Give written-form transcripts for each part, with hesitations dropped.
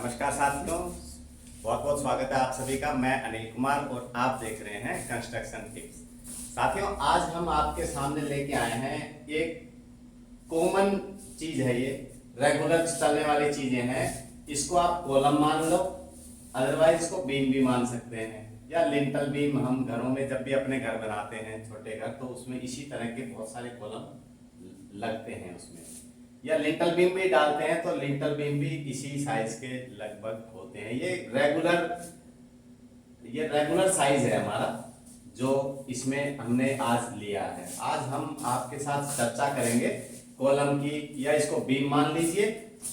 नमस्कार साथियों, बहुत बहुत स्वागत है आप सभी का। मैं अनिल कुमार और आप देख रहे हैं कंस्ट्रक्शन टिप्स। साथियों, आज हम आपके सामने लेके आए हैं एक कॉमन चीज है। ये रेगुलर चलने वाली चीजें हैं। इसको आप कॉलम मान लो, अदरवाइज इसको बीम भी मान सकते हैं, या लिंटल बीम। हम घरों में जब भी अपने घर बनाते हैं छोटे घर, तो उसमें इसी तरह के बहुत सारे कॉलम लगते हैं उसमें, या लिंटल बीम भी डालते हैं, तो लिंटल बीम भी इसी साइज के लगभग होते हैं। ये रेगुलर साइज है हमारा, जो इसमें हमने आज लिया है। आज हम आपके साथ चर्चा करेंगे कॉलम की, या इसको बीम मान लीजिए,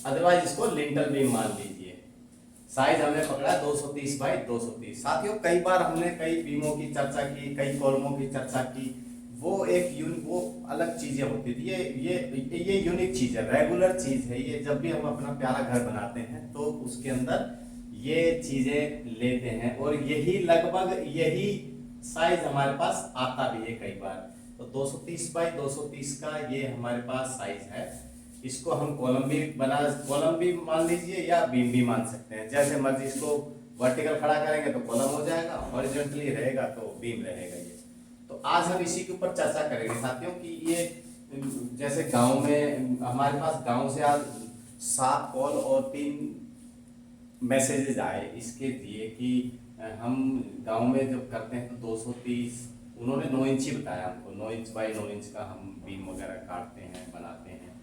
अदरवाइज इसको लिंटल बीम मान लीजिए। साइज हमने पकड़ा 230 बाई 230। साथियों, कई बार हमने कई बीमों की चर्चा की, कई कॉलमों की चर्चा की। वो अलग चीजें होती थी। ये यूनिक चीज है, रेगुलर चीज है। ये जब भी हम अपना प्यारा घर बनाते हैं तो उसके अंदर ये चीजें लेते हैं, और लगभग यही साइज हमारे पास आता भी है कई बार। तो 230 बाई 230 का ये हमारे पास साइज है। इसको हम कॉलम भी मान लीजिए, या बीम भी मान सकते हैं, जैसे मर्जी। इसको वर्टिकल खड़ा करेंगे तो कॉलम हो जाएगा, हॉरिजॉन्टली रहेगा तो बीम रहेगा। ये तो आज हम इसी के ऊपर चर्चा करेंगे साथियों कि ये जैसे गांव में हमारे पास गांव से आज 7 कॉल और 3 मैसेजेस आए इसके दिए कि हम गांव में जब करते हैं तो 230, उन्होंने 9 इंच ही बताया हमको। 9 इंच बाई 9 इंच का हम बीम वगैरह काटते हैं, बनाते हैं।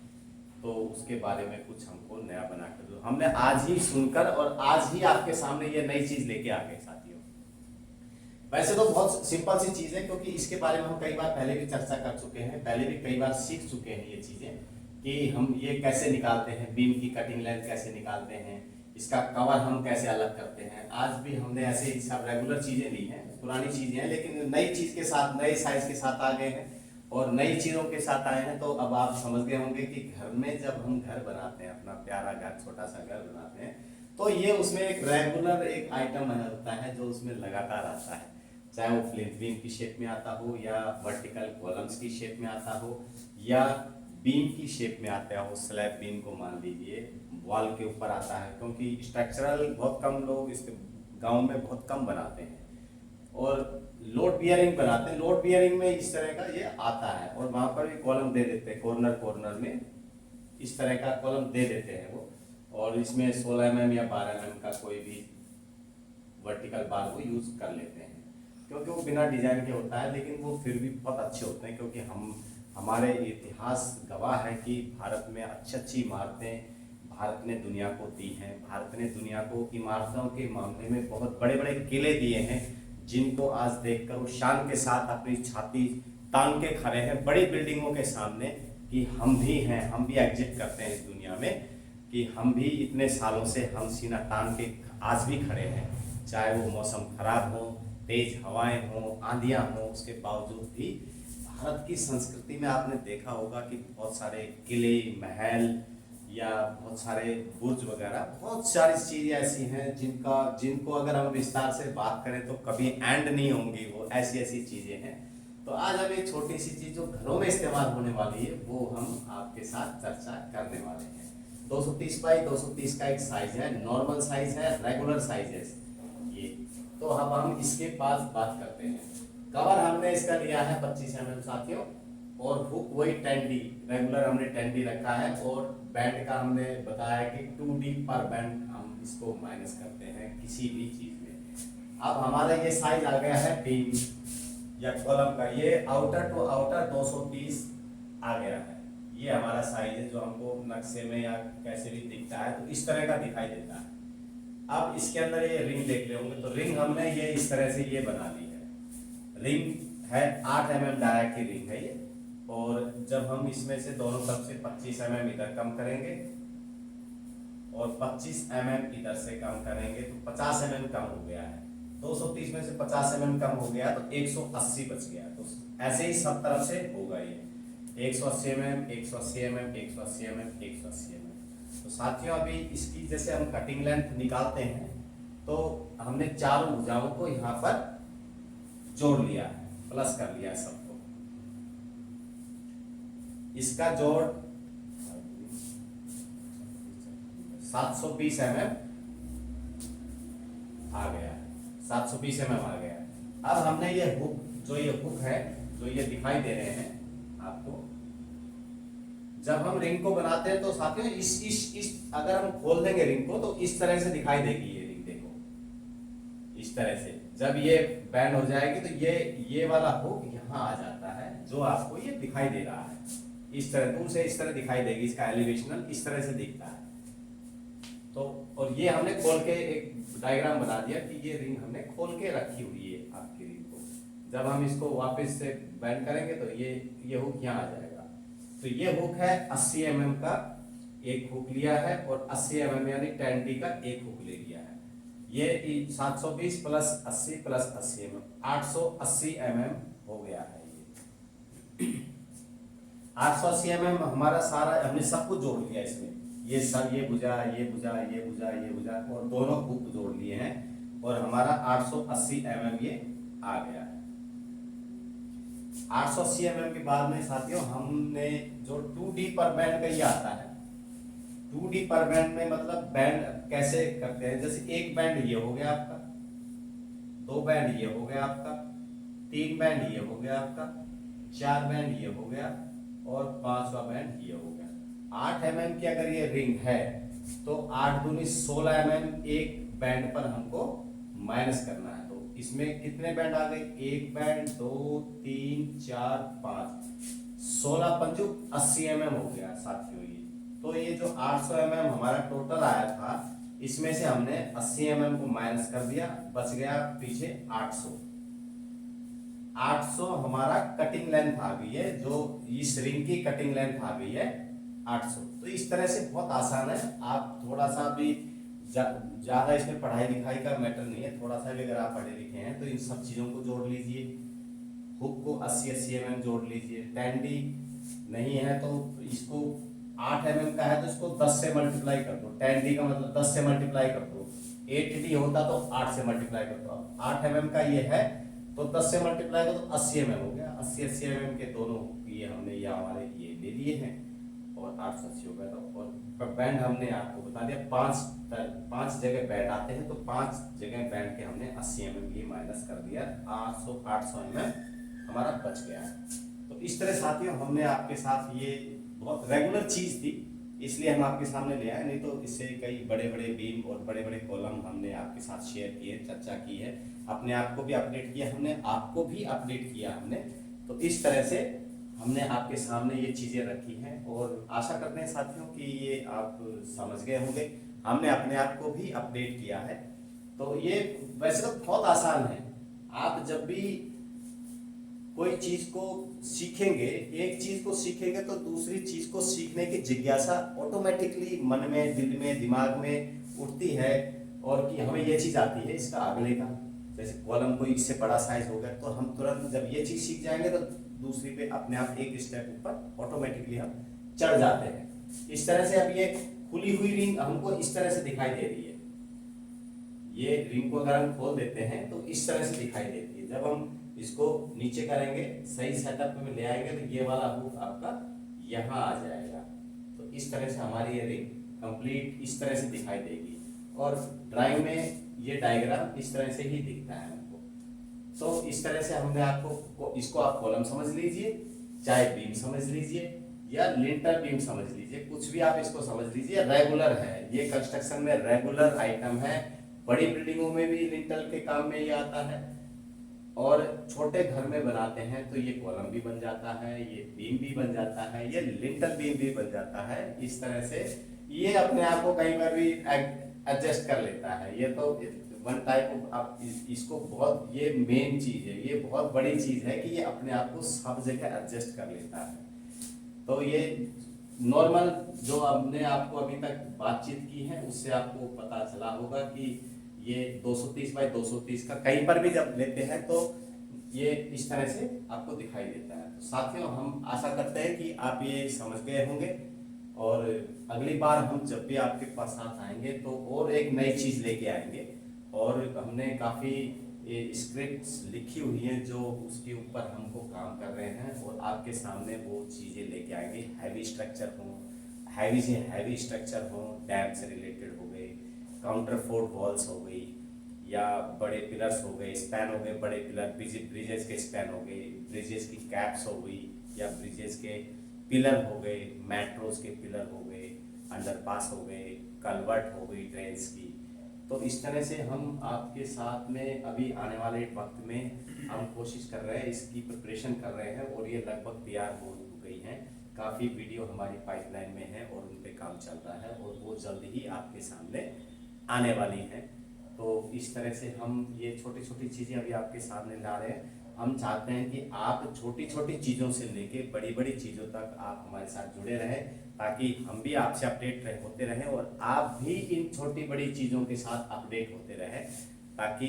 तो उसके बारे में कुछ हमको नया बना कर दो। हमने आज ही सुनकर और आज ही आपके सामने ये नई चीज लेके आ गए साथियों। वैसे तो बहुत सिंपल सी चीज है, क्योंकि इसके बारे में हम कई बार पहले भी चर्चा कर चुके हैं, पहले भी कई बार सीख चुके हैं ये चीजें कि हम ये कैसे निकालते हैं, बीम की कटिंग लेंथ कैसे निकालते हैं, इसका कवर हम कैसे अलग करते हैं। आज भी हमने ऐसे ही सब रेगुलर चीजें ली हैं, पुरानी चीजें हैं, लेकिन नई चीज के साथ, नए साइज के साथ आ गए हैं और नई चीजों के साथ आए हैं। तो अब आप समझ गए होंगे कि घर में जब हम घर बनाते हैं, अपना प्यारा घर, छोटा सा घर बनाते हैं, तो ये उसमें एक रेगुलर एक आइटम होता है जो उसमें लगातार आता है। चाहे वो प्लिंथ बीम की शेप में आता हो, या वर्टिकल कॉलम्स की शेप में आता हो, या बीम की शेप में आता हो। स्लैब बीम को मान लीजिए, वॉल के ऊपर आता है, क्योंकि स्ट्रक्चरल बहुत कम लोग इस गांव में बहुत कम बनाते हैं, और लोड बियरिंग बनाते हैं। लोड बियरिंग में इस तरह का ये आता है, और वहां पर भी कॉलम दे देते हैं, कॉर्नर कॉर्नर में इस तरह का कॉलम दे देते हैं वो। और इसमें 16 mm या 12 mm का कोई भी वर्टिकल बार वो यूज कर लेते हैं, क्योंकि वो बिना डिजाइन के होता है, लेकिन वो फिर भी बहुत अच्छे होते हैं। क्योंकि हमारे इतिहास गवाह है कि भारत में अच्छी अच्छी इमारतें भारत ने दुनिया को दी हैं। भारत ने दुनिया को इमारतों के मामले में बहुत बड़े बड़े किले दिए हैं, जिनको आज देखकर वो शान के साथ अपनी छाती तान के खड़े हैं बड़ी बिल्डिंगों के सामने, कि हम भी हैं, हम भी एग्जिट करते हैं इस दुनिया में, कि हम भी इतने सालों से हम सीना तान के आज भी खड़े हैं। चाहे वो मौसम खराब हो, तेज हवाएं हो, आंधियां हो, उसके बावजूद भी भारत की संस्कृति में आपने देखा होगा कि बहुत सारे किले, महल, या बहुत सारे बुर्ज वगैरह, बहुत सारी चीजें ऐसी हैं जिनको अगर हम विस्तार से बात करें तो कभी एंड नहीं होंगी। वो ऐसी ऐसी चीजें हैं। तो आज हम एक छोटी सी चीज जो घरों में इस्तेमाल होने वाली है, वो हम आपके साथ चर्चा करने वाले हैं। 230 बाई 230 का एक साइज है, नॉर्मल साइज है, रेगुलर साइज है ये। तो अब हम इसके पास बात करते हैं। कवर हमने इसका लिया है 25 mm साथियों, और हुक वही 10D, रेगुलर हमने 10D रखा है, और बैंड का हमने बताया कि 2D पर बैंड हम इसको माइनस करते हैं किसी भी चीज में। अब हमारा ये साइज आ गया है बीम या कॉलम का, ये आउटर टू आउटर 230 आ गया है। ये हमारा साइज है जो हमको नक्शे में या कैसे भी दिखता है, तो इस तरह का दिखाई देता है। अब इसके अंदर ये रिंग देख रहे होंगे, तो रिंग हमने ये इस तरह से ये बना ली है। रिंग है 8 mm डायरेक्ट की रिंग है ये, और जब हम इसमें से दोनों तरफ से 25 mm इधर कम करेंगे और 25 mm इधर से कम करेंगे, तो 50 mm कम हो गया है। 230 में से 50 mm कम हो गया तो 180 बच गया। तो ऐसे ही सब तरफ से होगा ये 180 mm, 180 mm, 180 mm, 180 mm। तो साथियों, अभी इसकी जैसे हम कटिंग लेंथ निकालते हैं, तो हमने चारों भुजाओं को यहाँ पर जोड़ लिया है, प्लस कर लिया है सबको। इसका जोड़ 720 mm आ गया है, 720 mm आ गया है। अब हमने ये हुक, जो ये हुक है, जो ये दिखाई दे रहे हैं आपको, जब हम रिंग को बनाते हैं तो साथियों इस अगर हम खोल देंगे रिंग को तो इस तरह से दिखाई देगी ये रिंग, देखो इस तरह से। जब ये बैंड हो जाएगी तो ये वाला हुक यहाँ आ जाता है, जो आपको ये दिखाई दे रहा है इस तरह, दूर से इस तरह दिखाई देगी, इसका एलिवेशनल इस तरह से दिखता है। तो और ये हमने खोल के एक डायग्राम बना दिया कि ये रिंग हमने खोल के रखी हुई है आपकी रिंग को। जब हम इसको वापस से बैंड करेंगे तो ये हुक यहाँ आ जाएगा। तो ये हुक है 80 mm का एक हुक लिया है, और 80 mm यानी 10D का एक हुक ले लिया है। ये 720 प्लस 80 प्लस 80 mm 880 mm हो गया है। ये 880 mm हमारा सारा, हमने सब कुछ जोड़ लिया इसमें, ये सब, ये भुजा, ये भुजा, ये भुजा, ये भुजा, और दोनों हुक जोड़ लिए हैं, और हमारा 880 mm ये आ गया है। 880 mm के बाद में साथियों हमने जो 2D पर बैंड का ये आता है, 2D पर बैंड में मतलब बैंड कैसे करते हैं, जैसे एक बैंड ये हो गया आपका, दो बैंड ये हो गया आपका, तीन बैंड ये हो गया आपका, चार बैंड ये हो गया, और पांचवा बैंड ये हो गया। 8 mm की अगर ये रिंग है तो 8 दूनी 16 mm एक बैंड पर हमको माइनस करना है। तो इसमें कितने बैंड आ गए, एक बैंड, 2 3 4 5, 16 पंचु 80 mm हो गया साथियों ये। तो ये जो 800 mm हमारा टोटल आया था, इसमें से हमने 80 mm को माइनस कर दिया, बच गया पीछे 800। 800 हमारा कटिंग लेंथ आ गई है, जो इस रिंग की कटिंग लेंथ आ गई है 800। तो इस तरह से बहुत आसान है। आप थोड़ा सा भी ज्यादा इसमें पढ़ाई लिखाई का मैटर नहीं है, थोड़ा सा भी अगर आप पढ़े लिखे हैं तो इन सब चीजों को जोड़ लीजिए। हुक को 80 mm जोड़ लीजिए। 10D नहीं है तो इसको 8 mm का है तो इसको 10 से मल्टीप्लाई कर दो। 10D का मतलब 10 से मल्टीप्लाई कर दो। 8D होता तो 8 से मल्टीप्लाई कर दो। 8 mm का ये है तो 10 से मल्टीप्लाई करो तो 80 mm हो गया। 80 mm के दोनों ये हमने ये हमारे ये ले लिए हैं, और 880 हो गया। तो और बैंड हमने आपको बता दिया, पांच जगह बैंड आते हैं, तो 5 जगह बैंड के हमने 80 mm ये माइनस कर दिया, 800 mm हमारा बच गया है। तो इस तरह साथियों हमने आपके साथ, ये बहुत रेगुलर चीज थी इसलिए हम आपके सामने ले आए, नहीं तो इससे कई बड़े बड़े बीम और बड़े बड़े कॉलम हमने आपके साथ शेयर किए, चर्चा की है, अपने आप को भी अपडेट किया हमने, आपको भी अपडेट किया हमने। तो इस तरह से हमने आपके सामने ये चीजें रखी हैं, और आशा करते हैं साथियों कि ये आप समझ गए होंगे। हमने अपने आप को भी अपडेट किया है। तो ये वैसे तो बहुत आसान है। आप जब भी कोई चीज को सीखेंगे, एक चीज को सीखेंगे तो दूसरी चीज को सीखने की जिज्ञासा ऑटोमेटिकली मन में, दिल में, दिमाग में उठती है, और कि हमें ये चीज आती है, इसका अगले का, जैसे कॉलम कोई इससे बड़ा साइज हो गया तो हम तुरंत जब ये चीज सीख जाएंगे तो दूसरी पे अपने आप एक स्टेप ऊपर ऑटोमेटिकली हम चढ़ जाते हैं। इस तरह से अब ये खुली हुई रिंग हमको इस तरह से दिखाई दे रही है। ये रिंग को अगर हम खोल देते हैं तो इस तरह से दिखाई देती है। जब हम इसको नीचे करेंगे, सही सेटअप में ले आएंगे तो ये वाला हुक आपका यहाँ आ जाएगा। तो इस तरह से हमारी ये रिंग कंप्लीट इस तरह से दिखाई देगी, और ड्राइंग में ये डायग्राम इस तरह से ही दिखता है हमको। तो इस तरह से हमने आपको, इसको आप कॉलम समझ लीजिए, चाहे बीम समझ लीजिए, या लिंटर बीम समझ लीजिए, कुछ भी आप इसको समझ लीजिए, रेगुलर है ये, कंस्ट्रक्शन में रेगुलर आइटम है। बड़ी बिल्डिंगों में भी लिंटर के काम में ये आता है, और छोटे घर में बनाते हैं तो ये कॉलम भी बन जाता है, ये बीम भी बन जाता है, ये लिंटर बीम भी बन जाता है। इस तरह से ये अपने आप को कहीं पर भी एडजस्ट कर लेता है। ये तो वन टाइप ऑफ, आप इसको बहुत, ये मेन चीज है, ये बहुत बड़ी चीज है कि ये अपने आप को सब जगह एडजस्ट कर लेता है। तो ये नॉर्मल जो हमने आपको अभी तक बातचीत की है उससे आपको पता चला होगा कि ये 230 बाई 230 का कहीं पर भी जब लेते हैं तो ये इस तरह से आपको दिखाई देता है। तो साथियों हम आशा करते हैं कि आप ये समझ गए होंगे, और अगली बार हम जब भी आपके पास साथ आएंगे तो और एक नई चीज लेके आएंगे। और हमने काफी स्क्रिप्ट्स लिखी हुई हैं जो उसके ऊपर हमको काम कर रहे हैं, और आपके सामने वो चीजें लेके आएंगे। हैवी स्ट्रक्चर हो, हैवी से हैवी स्ट्रक्चर हो, डैम से रिलेटेड हो गए, काउंटर फोर्ट वॉल्स हो गई, या बड़े पिलर्स हो गए, स्पैन हो गए, बड़े पिलर, ब्रिजेस के स्पैन हो गए, ब्रिजेस की कैप्स हो गई, या ब्रिजेस के पिलर हो गए, मेट्रोस के पिलर हो गए, अंडरपास हो गए, कलवर्ट हो गई ट्रेन्स की। तो इस तरह से हम आपके साथ में अभी आने वाले वक्त में हम कोशिश कर रहे हैं, इसकी प्रिपरेशन कर रहे हैं, और ये लगभग तैयार हो गई हैं। काफ़ी वीडियो हमारी पाइपलाइन में है और उन पे काम चल रहा है, और वो जल्द ही आपके सामने आने वाली हैं। तो इस तरह से हम ये छोटी छोटी चीज़ें अभी आपके सामने ला रहे हैं। हम चाहते हैं कि आप छोटी छोटी चीज़ों से लेके बड़ी बड़ी चीज़ों तक आप हमारे साथ जुड़े रहें, ताकि हम भी आपसे अपडेट होते रहें, और आप भी इन छोटी बड़ी चीज़ों के साथ अपडेट होते रहें, ताकि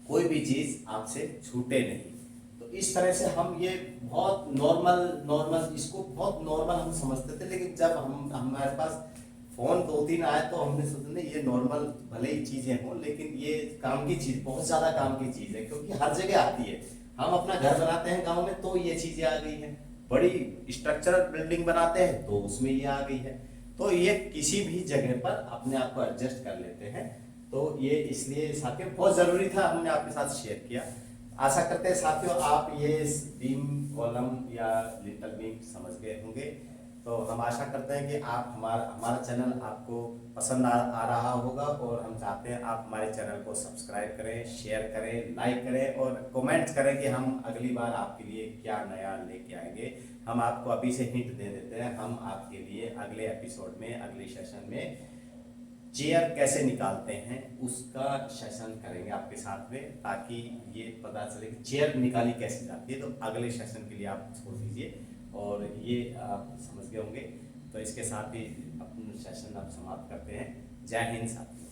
कोई भी चीज़ आपसे छूटे नहीं। तो इस तरह से हम ये बहुत नॉर्मल इसको बहुत नॉर्मल हम समझते थे, लेकिन जब हम हमारे पास फोन 2-3 आए तो हमने सोचा नहीं, ये नॉर्मल भले ही चीजें हों, लेकिन ये काम की चीज, बहुत ज्यादा काम की चीज है, क्योंकि हर जगह आती है। हम अपना घर बनाते हैं गांव में तो ये चीजें आ गई हैं, बड़ी स्ट्रक्चरल बिल्डिंग बनाते हैं तो उसमें ये आ गई है। तो ये किसी भी जगह पर अपने आप को एडजस्ट कर लेते हैं। तो ये इसलिए साथियों बहुत जरूरी था, हमने आपके साथ शेयर किया। आशा करते हैं साथियों आप ये बीम कॉलम या लिंटल बीम समझ गए होंगे। तो हम आशा करते हैं कि आप हमारा चैनल आपको पसंद आ रहा होगा, और हम चाहते हैं आप हमारे चैनल को सब्सक्राइब करें, शेयर करें, लाइक करें, और कमेंट करें कि हम अगली बार आपके लिए क्या नया लेके आएंगे। हम आपको अभी से हिंट दे देते हैं, हम आपके लिए अगले एपिसोड में, अगले सेशन में चेयर कैसे निकालते हैं उसका सेशन करेंगे आपके साथ में, ताकि ये पता चले कि चेयर निकाली कैसे जाती है। तो अगले सेशन के लिए आप छोड़ दीजिए, और ये आप समझ गए होंगे। तो इसके साथ ही अपना सेशन आप समाप्त करते हैं। जय हिंद साथियों।